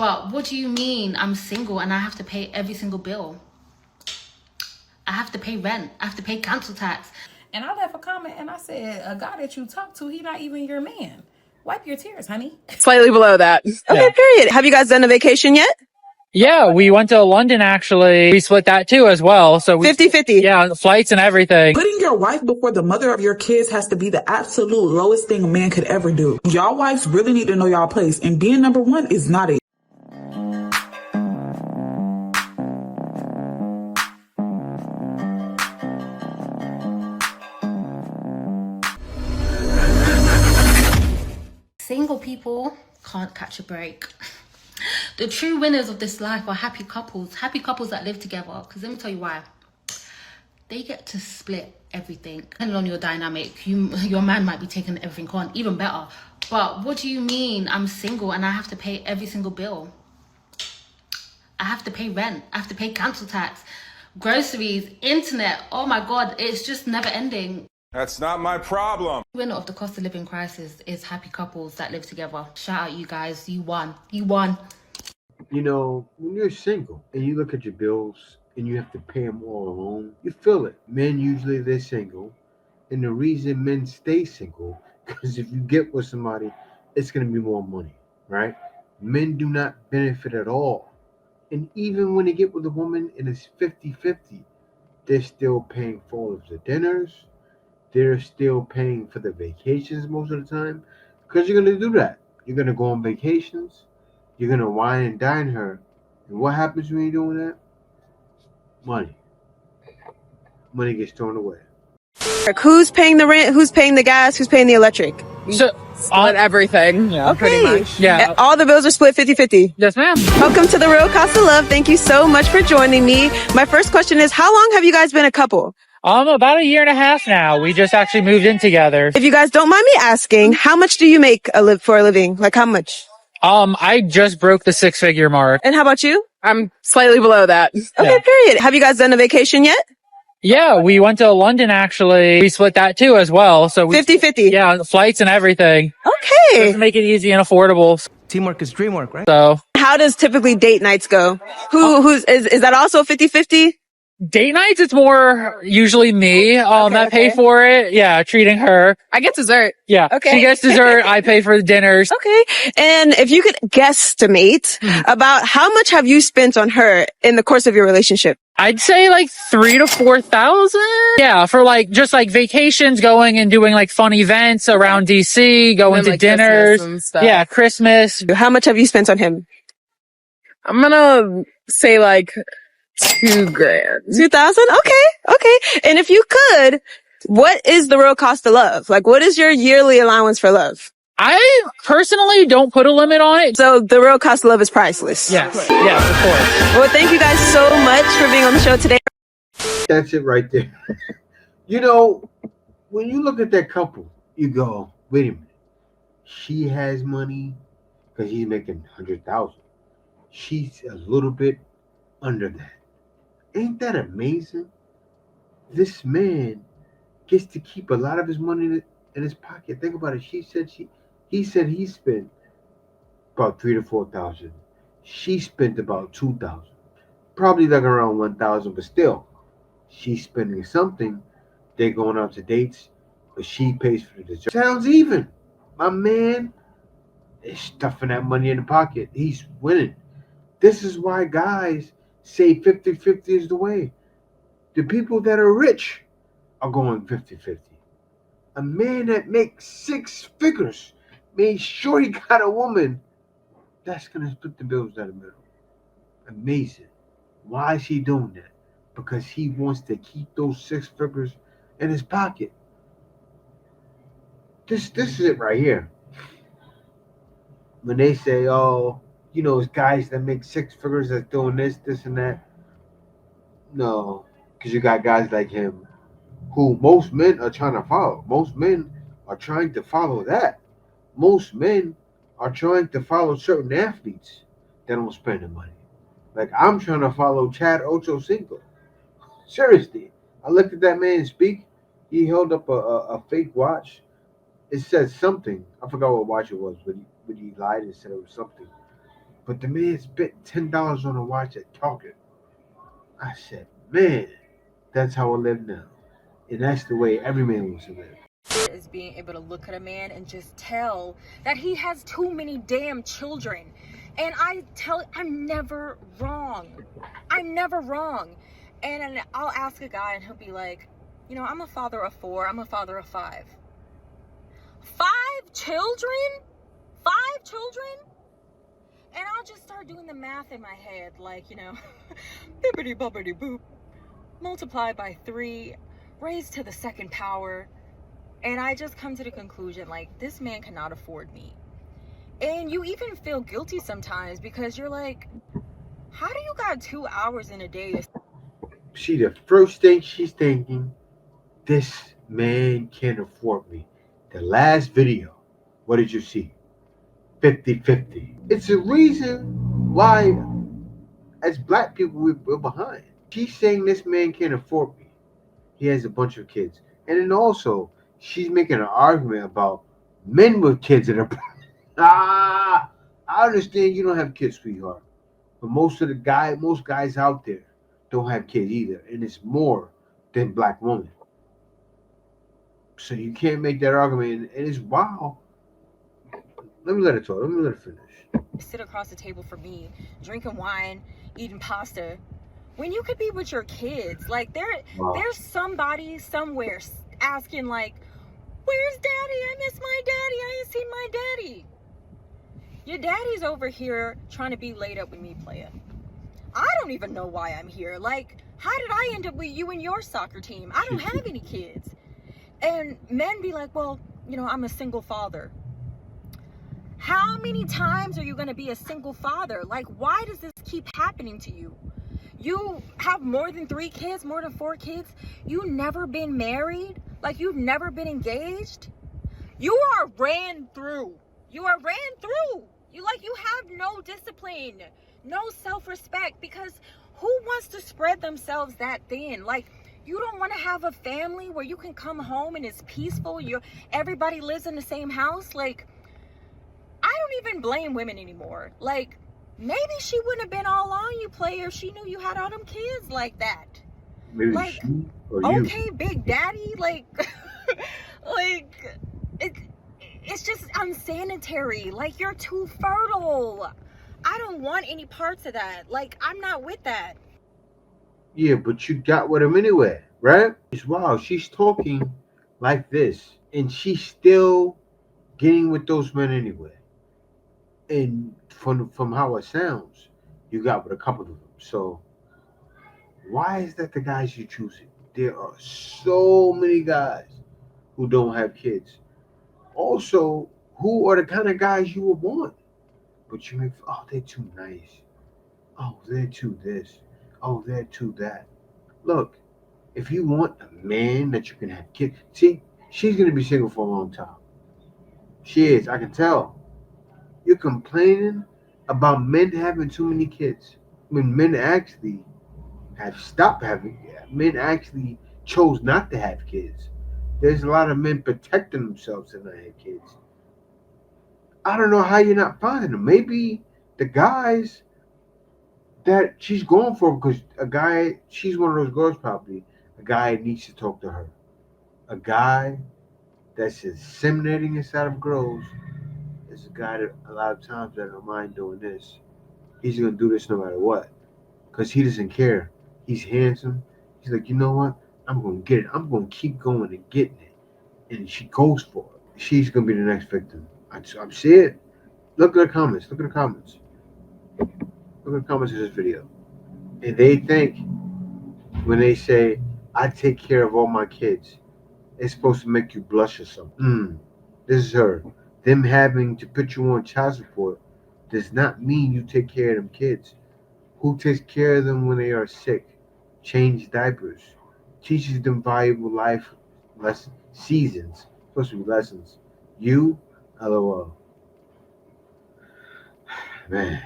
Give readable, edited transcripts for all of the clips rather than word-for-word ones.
But what do you mean I'm single and I have to pay every single bill? I have to pay rent. I have to pay council tax. And I left a comment and I said, a guy that you talk to, he not even your man. Wipe your tears, honey. Slightly below that. Okay, period. Have you guys done a vacation yet? Yeah, we went to London, actually. We split that too as well. So 50-50. Yeah, flights and everything. Putting your wife before the mother of your kids has to be the absolute lowest thing a man could ever do. Y'all wives really need to know y'all place, and being number one is not it. Single people can't catch a break. The true winners of this life are happy couples that live together. Because let me tell you why. They get to split everything. Depending on your dynamic, your man might be taking everything on, even better. But what do you mean I'm single and I have to pay every single bill? I have to pay rent. I have to pay council tax, groceries, internet. Oh my God, it's just never ending. That's not my problem. The winner of the cost of living crisis is happy couples that live together. Shout out you guys. You won. You won. You know, when you're single and you look at your bills and you have to pay them all alone, you feel it. Men usually they're single, and the reason men stay single because if you get with somebody, it's gonna be more money, right? Men do not benefit at all, and even when they get with a woman and it's 50-50, they're still paying for all of the dinners. They're still paying for the vacations most of the time because you're gonna do that. You're gonna go on vacations. You're gonna wine and dine her, and what happens when you're doing that? Money gets thrown away. Who's paying the rent? Who's paying the gas? Who's paying the electric? So Split everything. Yeah, pretty much. Yeah. All the bills are split 50-50. Yes, ma'am. Welcome to The Real Cost of Love. Thank you so much for joining me. My first question is, how long have you guys been a couple? About a year and a half now. We just actually moved in together. If you guys don't mind me asking, how much do you make for a living? Like how much? I just broke the 6-figure mark. And how about you? I'm slightly below that. Okay, period. Have you guys done a vacation yet? Yeah, we went to London, actually. We split that too as well. So 50-50. Yeah, flights and everything. Okay. Just make it easy and affordable. Teamwork is dream work, right? So how does typically date nights go? Is that also 50-50? Date nights, it's more usually me that pay for it. Yeah, treating her. I get dessert. Yeah. Okay. She gets dessert. I pay for the dinners. Okay. And if you could guesstimate about how much have you spent on her in the course of your relationship? I'd say like $3,000 to $4,000. Yeah, for just vacations, going and doing fun events around DC, going to dinners. Christmas and stuff. Yeah, Christmas. How much have you spent on him? I'm gonna say $2,000. 2,000? Okay. And if you could, what is the real cost of love? What is your yearly allowance for love? I personally don't put a limit on it. So the real cost of love is priceless. Yes, of course. Well, thank you guys so much for being on the show today. That's it right there. You know, when you look at that couple, you go, wait a minute. She has money because he's making 100,000. She's a little bit under that. Ain't that amazing? This man gets to keep a lot of his money in his pocket. Think about it. He said he spent about 3,000 to 4,000. She spent about 2,000. Probably around 1,000, but still, she's spending something. They're going out to dates, but she pays for the dessert. Sounds even. My man is stuffing that money in the pocket. He's winning. This is why guys say 50-50 is the way. The people that are rich are going 50-50. A man that makes 6 figures made sure he got a woman that's going to split the bills down the middle. Amazing. Why is he doing that? Because he wants to keep those 6 figures in his pocket. This is it right here. When they say, oh, it's guys that make 6 figures that's doing this, and that. No, because you got guys like him who most men are trying to follow. Most men are trying to follow that. Most men are trying to follow certain athletes that don't spend the money. I'm trying to follow Chad Ochocinco. Seriously. I looked at that man speak. He held up a fake watch. It said something. I forgot what watch it was, but he lied and said it was something. But the man spent $10 on a watch at Target. I said, man, that's how I live now. And that's the way every man wants to live. Is being able to look at a man and just tell that he has too many damn children. And I'm never wrong. I'm never wrong. And I'll ask a guy and he'll be like, you know, I'm a father of 4, I'm a father of 5. 5 children? 5 children? And I'll just start doing the math in my head, like, you know, bibbidi bobbidi boop, multiplied by 3, raised to the 2nd power. And I just come to the conclusion, like, this man cannot afford me. And you even feel guilty sometimes because you're like, how do you got 2 hours in a day? See, the first thing she's thinking, this man can't afford me. The last video, what did you see? 50-50. It's a reason why, as black people, we're behind. She's saying this man can't afford me. He has a bunch of kids. And then also, she's making an argument about men with kids that are... I understand you don't have kids, sweetheart. But most guys out there don't have kids either. And it's more than black women. So you can't make that argument. And it's wild. Let me let it talk. Let me let it finish. Sit across the table for me, drinking wine, eating pasta, when you could be with your kids. Like, there's somebody somewhere asking, like, where's daddy? I miss my daddy. I ain't seen my daddy. Your daddy's over here trying to be laid up with me playing. I don't even know why I'm here. Like, how did I end up with you and your soccer team? I don't have any kids. And men be like, well, you know, I'm a single father. How many times are you going to be a single father? Like, why does this keep happening to you? You have more than 3 kids, more than 4 kids. You've never been married. Like, you've never been engaged. You are ran through. You are ran through. You have no discipline, no self-respect, because who wants to spread themselves that thin? Like, you don't want to have a family where you can come home and it's peaceful. Everybody lives in the same house. Like, I don't even blame women anymore. Like, maybe she wouldn't have been all on you, player, if she knew you had all them kids like that. Maybe like, she or you. Okay, big daddy, like, like, it's just unsanitary. Like, you're too fertile. I don't want any parts of that. Like, I'm not with that. Yeah, but you got with him anyway, right? It's wild. She's talking like this, and she's still getting with those men anyway. And from how it sounds, you got with a couple of them. So why is that the guys you're choosing? There are so many guys who don't have kids. Also, who are the kind of guys you would want? But you make, oh, they're too nice. Oh, they're too this. Oh, they're too that. Look, if you want a man that you can have kids, see, she's going to be single for a long time. She is, I can tell. You're complaining about men having too many kids when men actually have stopped having kids. Men actually chose not to have kids. There's a lot of men protecting themselves and not have kids. I don't know how you're not finding them. Maybe the guys that she's going for, because a guy, she's one of those girls probably, a guy needs to talk to her. A guy that's inseminating inside of girls is a guy that a lot of times that don't mind doing this. He's going to do this no matter what, because he doesn't care. He's handsome. He's like, you know what? I'm going to get it. I'm going to keep going and getting it. And she goes for it. She's going to be the next victim. I'm seeing it. Look at the comments. Look at the comments. Look at the comments of this video. And they think when they say, I take care of all my kids, it's supposed to make you blush or something. This is her. Them having to put you on child support does not mean you take care of them kids. Who takes care of them when they are sick? Change diapers. Teaches them valuable life seasons. Supposed to be lessons. You, LOL. Man.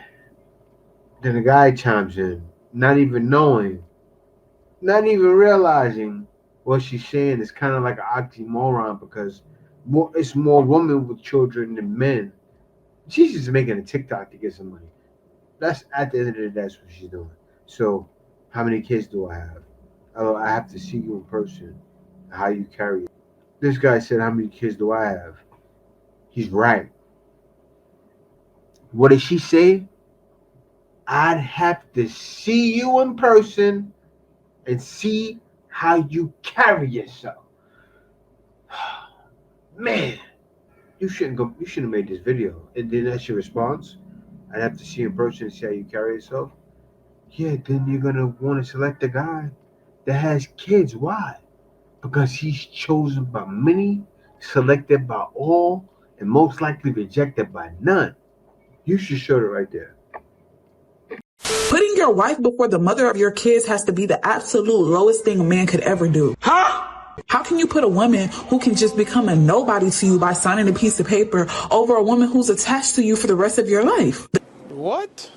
Then the guy chimes in, not even knowing, not even realizing what she's saying is kind of like an oxymoron, because it's more women with children than men. She's just making a TikTok to get some money. That's at the end of the day, that's what she's doing. So, how many kids do I have? Oh, I have to see you in person, how you carry it. This guy said, "How many kids do I have?" He's right. What did she say? I'd have to see you in person and see how you carry yourself. Man, you shouldn't go. You shouldn't have made this video. And then that's your response. I'd have to see you in person and see how you carry yourself. Yeah, then you're gonna want to select a guy that has kids. Why? Because he's chosen by many, selected by all, and most likely rejected by none. You should show it right there. Putting your wife before the mother of your kids has to be the absolute lowest thing a man could ever do. How can you put a woman who can just become a nobody to you by signing a piece of paper over a woman who's attached to you for the rest of your life? What?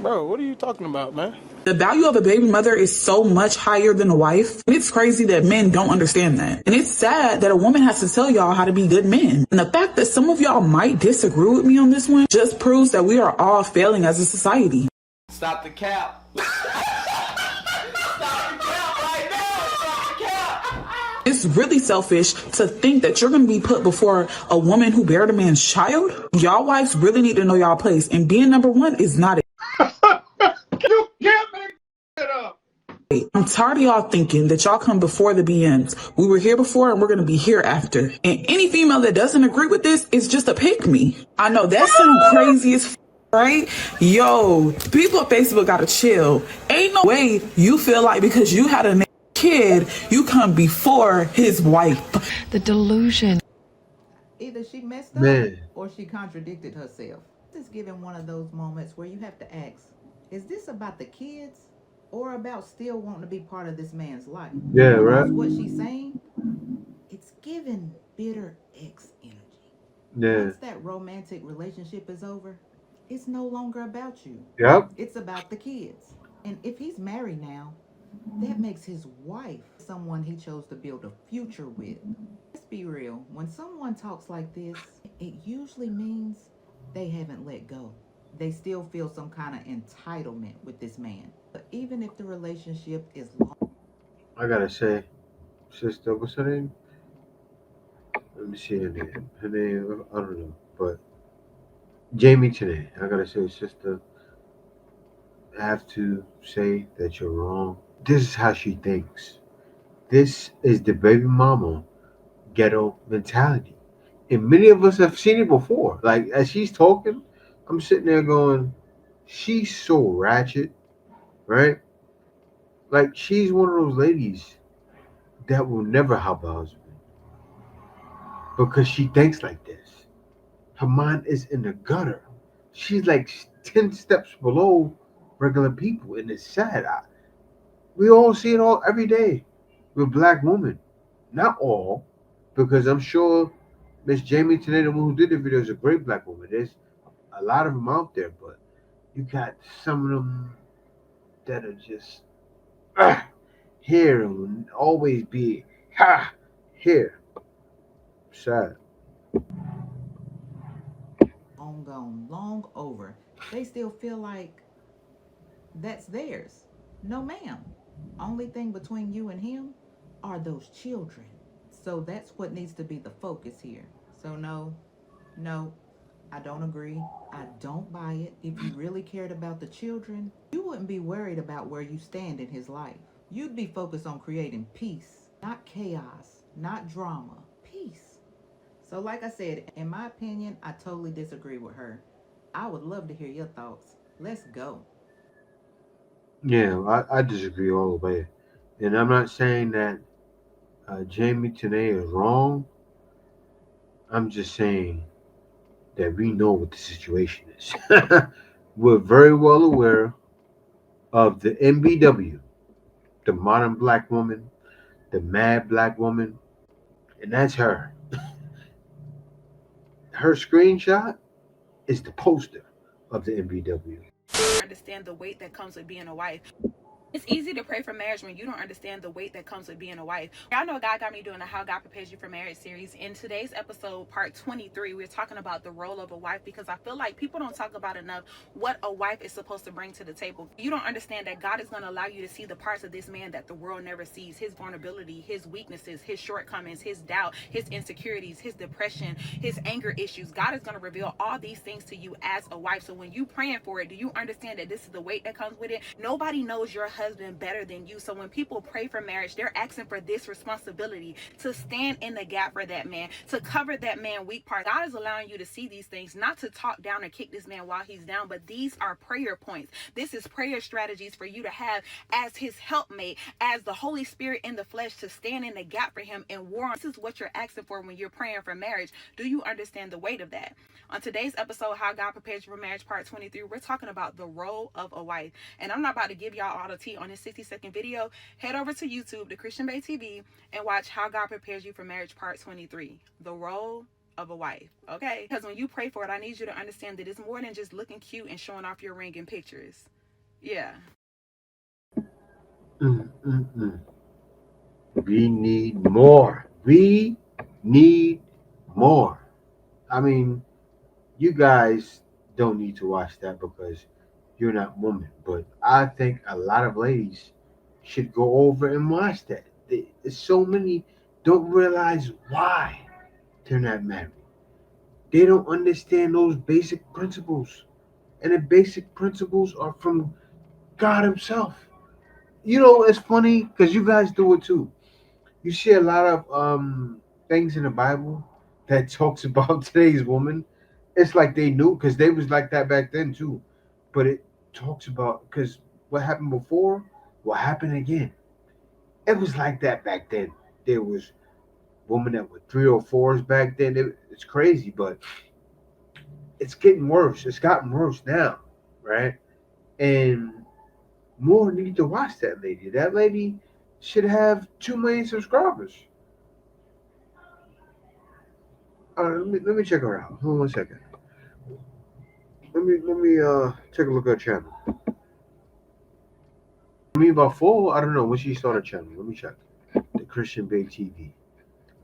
Bro, what are you talking about, man? The value of a baby mother is so much higher than a wife. And it's crazy that men don't understand that. And it's sad that a woman has to tell y'all how to be good men. And the fact that some of y'all might disagree with me on this one just proves that we are all failing as a society. Stop the cap. It's really selfish to think that you're going to be put before a woman who bared a man's child. Y'all wives really need to know y'all place. And being number one is not it. You can't make it up. I'm tired of y'all thinking that y'all come before the BMs. We were here before and we're going to be here after. And any female that doesn't agree with this is just a pick me. I know that sounds crazy as right? Yo, people on Facebook got to chill. Ain't no way you feel like because you had a kid, you come before his wife. The delusion. Either she messed up Man. or she contradicted herself. This is given one of those moments where you have to ask, is this about the kids or about still wanting to be part of this man's life? Yeah, right. What she's saying, it's given bitter ex energy. Yeah. Once that romantic relationship is over, it's no longer about you. Yep. It's about the kids. And if he's married now, that makes his wife someone he chose to build a future with. Let's be real. When someone talks like this, it usually means they haven't let go. They still feel some kind of entitlement with this man. But even if the relationship is long, I gotta say, sister, what's her name? Let me see her name. Her name, I don't know, but Jamie today. I gotta say, sister, I have to say that you're wrong. This is how she thinks. This is the baby mama ghetto mentality. And many of us have seen it before. Like, as she's talking, I'm sitting there going, she's so ratchet, right? Like, she's one of those ladies that will never help a husband because she thinks like this. Her mind is in the gutter. She's like 10 steps below regular people, and it's sad. We all see it all every day with black women. Not all, because I'm sure Miss Jamie today, the one who did the video, is a great black woman. There's a lot of them out there, but you got some of them that are just here and always be here. Sad. long gone, long over, they still feel like that's theirs. No, ma'am. Only thing between you and him are those children. So that's what needs to be the focus here. So no, I don't agree. I don't buy it. If you really cared about the children, you wouldn't be worried about where you stand in his life. You'd be focused on creating peace, not chaos, not drama. Peace. So like I said, in my opinion, I totally disagree with her. I would love to hear your thoughts. Let's go. Yeah, I disagree all the way. And I'm not saying that Jamie today is wrong. I'm just saying that we know what the situation is. We're very well aware of the MBW, the modern black woman, the mad black woman, and that's her. Her screenshot is the poster of the MBW. Understand the weight that comes with being a wife. It's easy to pray for marriage when you don't understand the weight that comes with being a wife. Y'all know God got me doing a How God Prepares You for Marriage series. In today's episode, part 23, we're talking about the role of a wife, because I feel like people don't talk about enough what a wife is supposed to bring to the table. You don't understand that God is going to allow you to see the parts of this man that the world never sees: his vulnerability, his weaknesses, his shortcomings, his doubt, his insecurities, his depression, his anger issues. God is going to reveal all these things to you as a wife. So when you praying for it, do you understand that this is the weight that comes with it? Nobody knows your husband better than you. So when people pray for marriage, they're asking for this responsibility to stand in the gap for that man, to cover that man weak part. God is allowing you to see these things, not to talk down or kick this man while he's down, but these are prayer points. This is prayer strategies for you to have as his helpmate, as the Holy Spirit in the flesh, to stand in the gap for him and war on. This is what you're asking for when you're praying for marriage. Do you understand the weight of that? On today's episode, How God Prepares You for Marriage, part 23, we're talking about the role of a wife. And I'm not about to give y'all all the tea on this 60-second video. Head over to YouTube, the Christian Bay TV, and watch How God Prepares You for Marriage, part 23, the role of a wife. Okay? Because when you pray for it, I need you to understand that it's more than just looking cute and showing off your ring in pictures. Yeah. We need more. We need more. I mean, you guys don't need to watch that because you're not women, but I think a lot of ladies should go over and watch that. So many don't realize why they're not married. They don't understand those basic principles. And the basic principles are from God Himself. You know, it's funny because you guys do it too. You see a lot of things in the Bible that talks about today's woman. It's like they knew because they was like that back then too. But it talks about because what happened before will happen again. It was like that back then. There was women that were 3 or 4s back then. It's crazy, but it's getting worse. It's gotten worse now, right? And more need to watch that lady. That lady should have 2 million subscribers. Let me check her out. Hold on 1 second. Let me take a look at her channel. I mean about 4. I don't know when she started channel. Let me check. The Christian Bay TV.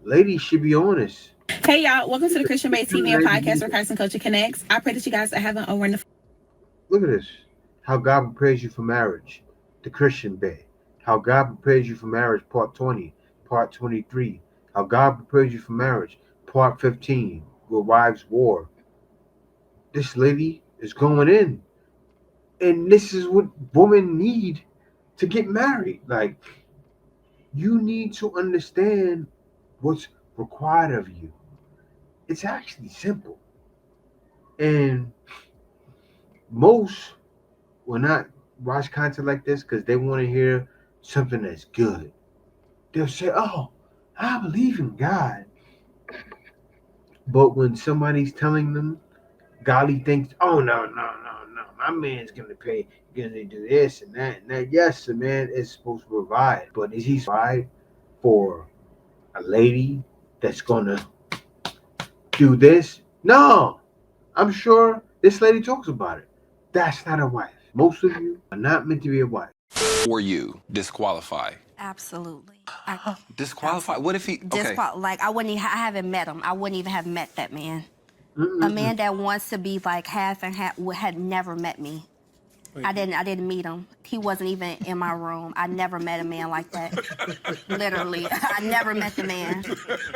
Lady should be honest. Hey, y'all. Welcome to the Christian Bay TV and podcast where Christ and Culture connects. I pray that you guys are having a wonderful. Look at this. How God prepares you for marriage. The Christian Bay. How God prepares you for marriage. Part 20. Part 23. How God prepares you for marriage. Part 15. Where wives war. This lady is going in. And this is what women need to get married. Like, you need to understand what's required of you. It's actually simple. And most will not watch content like this because they want to hear something that's good. They'll say, oh, I believe in God. But when somebody's telling them godly things, oh, no. My man's going to do this and that and that. Yes, the man is supposed to provide. But is he provide for a lady that's going to do this? No. I'm sure this lady talks about it. That's not a wife. Most of you are not meant to be a wife. For you, disqualify. Absolutely. Disqualify? What if he? Okay. Like I haven't met him. I wouldn't even have met that man. A man that wants to be like half and half had never met me. I didn't meet him. He wasn't even in my room. I never met a man like that. Literally, I never met the man.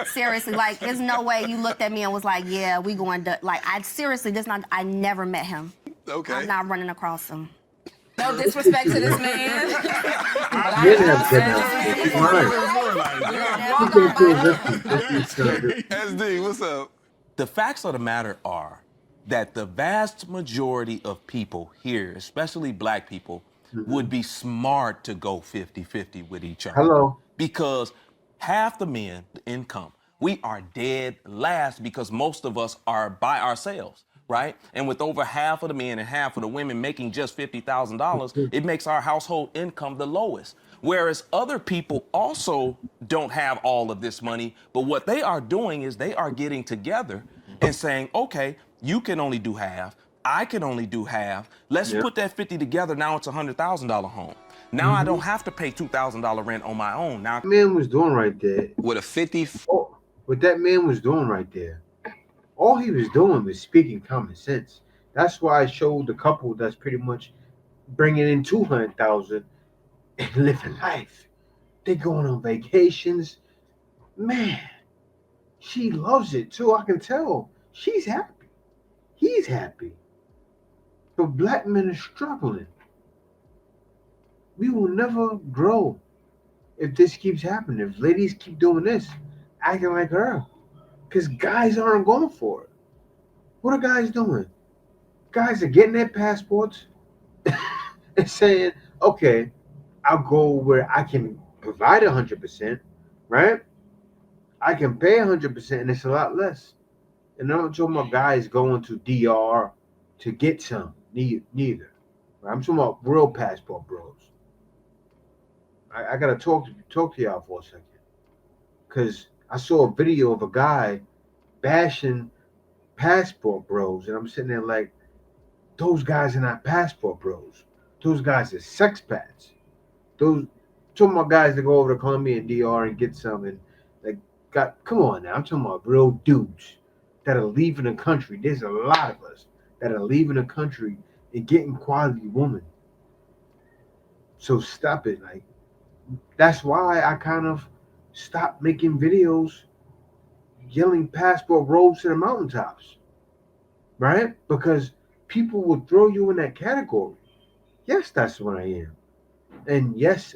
Seriously, like there's no way you looked at me and was like, yeah, we going to, like, I never met him. Okay. I'm not running across him. No disrespect to this man. SD, what's up? The facts of the matter are that the vast majority of people here, especially black people, would be smart to go 50-50 with each other. Hello. Because half the men, the income, we are dead last because most of us are by ourselves, right? And with over half of the men and half of the women making just $50,000, it makes our household income the lowest. Whereas other people also don't have all of this money, but what they are doing is they are getting together and saying, okay, you can only do half. I can only do half. Let's Yeah. put that 50 together. Now it's a $100,000 home. Now I don't have to pay $2,000 rent on my own. Now Man was doing right there. with a 50. Oh, what that man was doing right there, all he was doing was speaking common sense. That's why I showed the couple that's pretty much bringing in 200,000 and living life. They going on vacations. Man, she loves it too. I can tell. She's happy. He's happy. But black men are struggling. We will never grow if this keeps happening. If ladies keep doing this, acting like her. Because guys aren't going for it. What are guys doing? Guys are getting their passports and saying, okay, I'll go where I can provide 100%, right? I can pay 100% and it's a lot less. And I'm not talking about guys going to DR to get some. Neither. I'm talking about real passport bros. I gotta talk to y'all for a second. Cause I saw a video of a guy bashing passport bros, and I'm sitting there like, those guys are not passport bros. Those guys are sex pats. Those talking about guys that go over to Colombia and DR and get some and like come on now. I'm talking about real dudes that are leaving the country. There's a lot of us that are leaving the country and getting quality women. So stop it. Like that's why I kind of stopped making videos yelling passport bros to the mountaintops. Right? Because people will throw you in that category. Yes, that's what I am. And yes,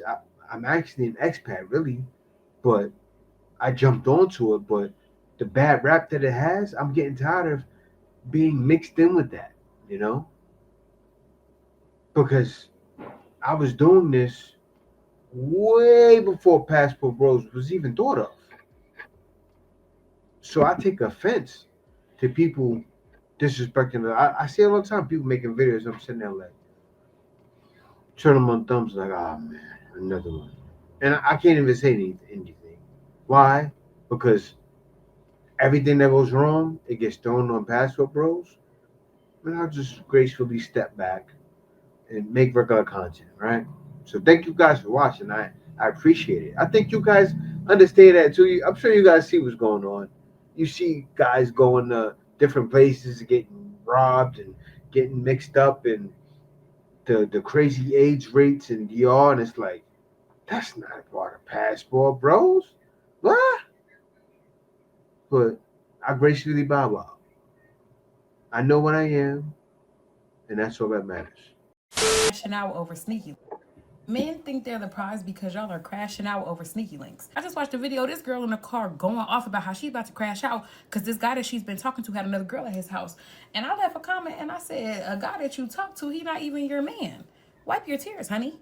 I'm actually an expat, really, but I jumped onto it. But the bad rap that it has, I'm getting tired of being mixed in with that, you know? Because I was doing this way before Passport Bros was even thought of. So I take offense to people disrespecting it. I see it all the time, people making videos. I'm sitting there like, turn them on thumbs like, oh man, another one. And I can't even say anything. Why? Because everything that goes wrong, it gets thrown on Passport Bros. And I'll just gracefully step back and make regular content, right? So thank you guys for watching. I appreciate it. I think you guys understand that too. I'm sure you guys see what's going on. You see guys going to different places, getting robbed and getting mixed up, and the crazy AIDS rates in DR, and it's like, that's not a part of Passport Bros. What? But I gracefully bow out. I know what I am, and that's all that matters. Crashing out over sneaky. Men think they're the prize because y'all are crashing out over sneaky links. I just watched a video of this girl in the car going off about how she's about to crash out because this guy that she's been talking to had another girl at his house. And I left a comment and I said, a guy that you talk to, he not even your man. Wipe your tears, honey.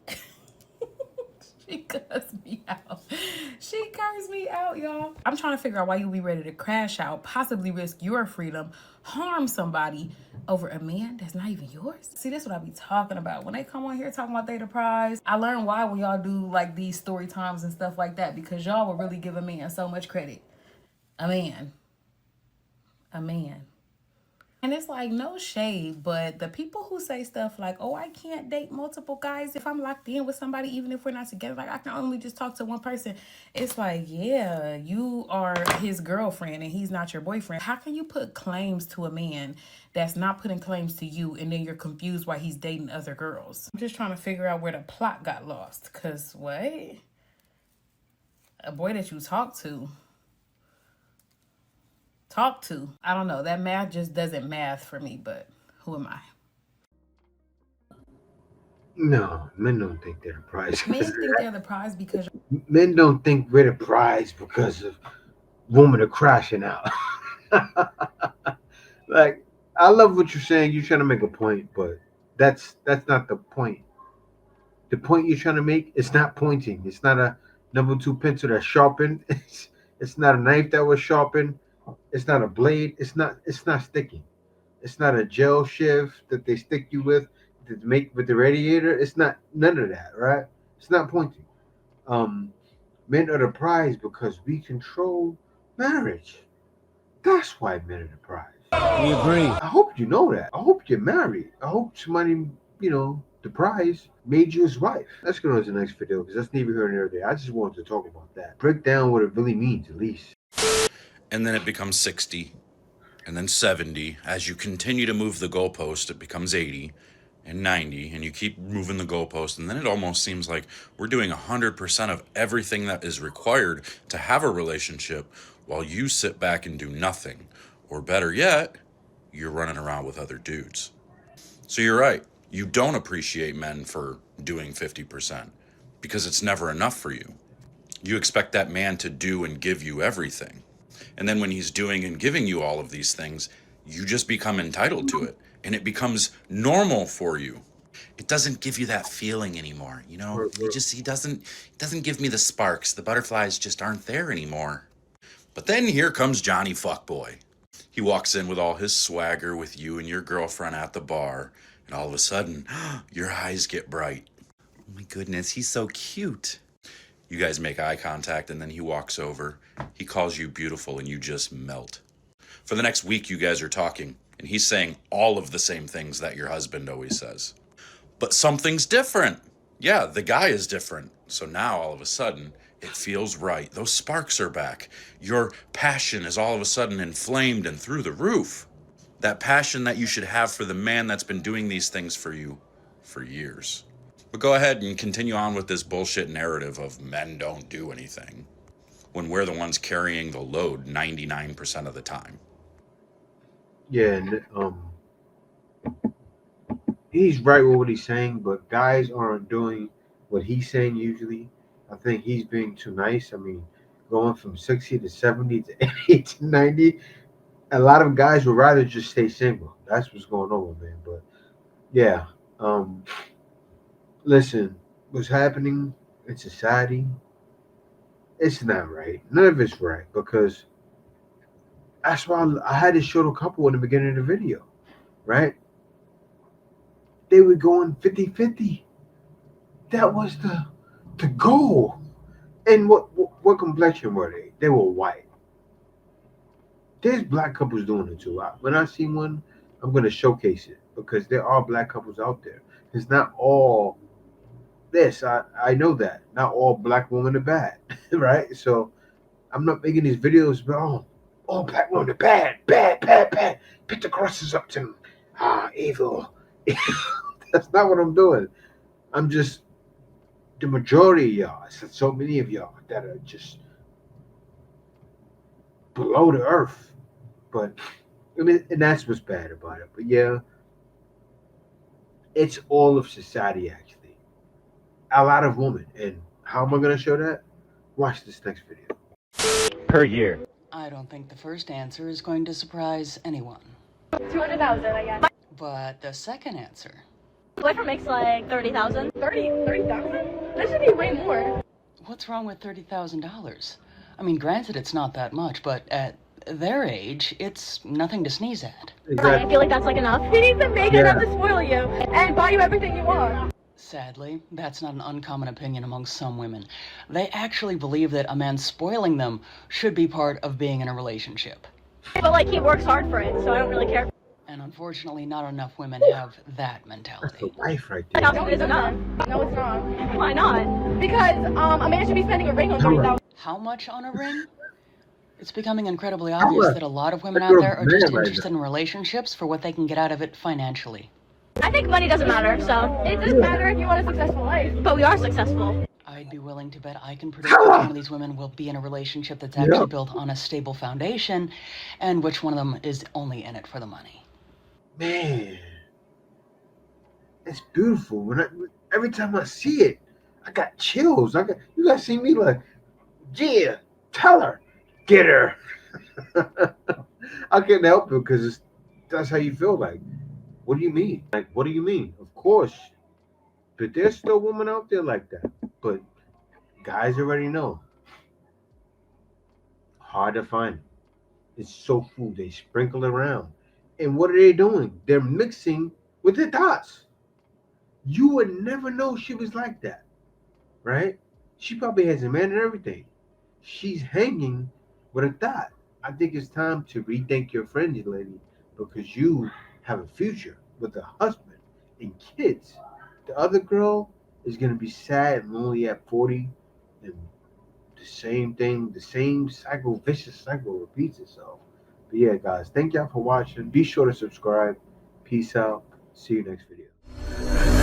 She cussed me out. She cursed me out, y'all. I'm trying to figure out why you be ready to crash out, possibly risk your freedom, harm somebody over a man that's not even yours. See, that's what I be talking about. When they come on here talking about they the prize, I learn why when y'all do like these story times and stuff like that, because y'all will really give a man so much credit. A man. And it's like, no shade, but the people who say stuff like, oh, I can't date multiple guys if I'm locked in with somebody, even if we're not together, like I can only just talk to one person. It's like, yeah, you are his girlfriend and he's not your boyfriend. How can you put claims to a man that's not putting claims to you and then you're confused why he's dating other girls? I'm just trying to figure out where the plot got lost. Because what? A boy that you talk to, I don't know, that math just doesn't math for me, but who am I? No, men don't think they're the prize. Men think they're the prize because Men don't think we're the prize because of women are crashing out. Like, I love what you're saying. You're trying to make a point, but that's not the point. The point you're trying to make, it's not pointing. It's not a number 2 pencil that's sharpened. It's not a knife that was sharpened. It's not a blade. It's not sticking. It's not a gel shiv that they stick you with to make with the radiator. It's not none of that, right? It's not pointing. Men are the prize because we control marriage. That's why men are the prize. We agree. I hope you know that. I hope you're married. I hope somebody, the prize made you his wife. Let's go on to the next video because that's neither here nor there. I just wanted to talk about that. Break down what it really means, at least. And then it becomes 60, and then 70. As you continue to move the goalpost, it becomes 80 and 90, and you keep moving the goalpost, and then it almost seems like we're doing 100% of everything that is required to have a relationship while you sit back and do nothing. Or better yet, you're running around with other dudes. So you're right. You don't appreciate men for doing 50% because it's never enough for you. You expect that man to do and give you everything. And then when he's doing and giving you all of these things, you just become entitled to it. And it becomes normal for you. It doesn't give you that feeling anymore. He doesn't give me the sparks. The butterflies just aren't there anymore. But then here comes Johnny Fuckboy. He walks in with all his swagger with you and your girlfriend at the bar. And all of a sudden, your eyes get bright. Oh my goodness, he's so cute. You guys make eye contact, and then he walks over. He calls you beautiful, and you just melt. For the next week, you guys are talking, and he's saying all of the same things that your husband always says. But something's different. Yeah, the guy is different. So now, all of a sudden, it feels right. Those sparks are back. Your passion is all of a sudden inflamed and through the roof. That passion that you should have for the man that's been doing these things for you for years. But go ahead and continue on with this bullshit narrative of men don't do anything when we're the ones carrying the load 99% of the time. Yeah, and he's right with what he's saying, but guys aren't doing what he's saying usually. I think he's being too nice. I mean, going from 60 to 70 to 80 to 90, a lot of guys would rather just stay single. That's what's going on, man. But yeah, listen, what's happening in society, it's not right. None of it's right because that's why I had to show the couple in the beginning of the video, right? They were going 50-50. That was the goal. And what complexion were they? They were white. There's black couples doing it too. When I see one, I'm going to showcase it because there are black couples out there. It's not all this. I know that. Not all black women are bad, right? So I'm not making these videos about, all black women are bad, bad, bad, bad. Put the crosses up to them. Evil. That's not what I'm doing. I'm just, the majority of y'all, so many of y'all that are just below the earth. But I mean, and that's what's bad about it. But yeah, it's all of society actually. A lot of women. And how am I going to show that? Watch this next video. Per year. I don't think the first answer is going to surprise anyone. 200,000, I guess. But the second answer. Boyfriend makes like 30,000. 30,000? That should be way more. What's wrong with $30,000? I mean, granted, it's not that much, but at their age, it's nothing to sneeze at. Exactly. I feel like that's like enough. He needs to make enough to spoil you and buy you everything you want. Sadly, that's not an uncommon opinion among some women. They actually believe that a man spoiling them should be part of being in a relationship. But like, he works hard for it, so I don't really care. And unfortunately, not enough women have that mentality. That's the wife right there. No, it's not. No, it's not. Why not? Because a man should be spending a ring on 30,000. How much on a ring? It's becoming incredibly obvious that a lot of women out there are just interested in relationships for what they can get out of it financially. I think money doesn't matter, so it doesn't matter if you want a successful life. But we are successful. I'd be willing to bet I can predict which one of these women will be in a relationship that's actually built on a stable foundation, and which one of them is only in it for the money. Man, it's beautiful. Every time I see it, I got chills. You guys see me like, yeah, tell her, get her. I can't help it because that's how you feel. Like, what do you mean? Like, what do you mean? Of course, but there's still women out there like that. But guys already know. Hard to find. It's so food. They sprinkle around. And what are they doing? They're mixing with the dots. You would never know she was like that, right? She probably has a man and everything. She's hanging with a dot. I think it's time to rethink your frenzy, lady. because you have a future with a husband and kids. The other girl is going to be sad and lonely at 40, and the same thing, the same cycle, vicious cycle repeats itself. But yeah, guys, thank y'all for watching. Be sure to subscribe. Peace out. See you next video.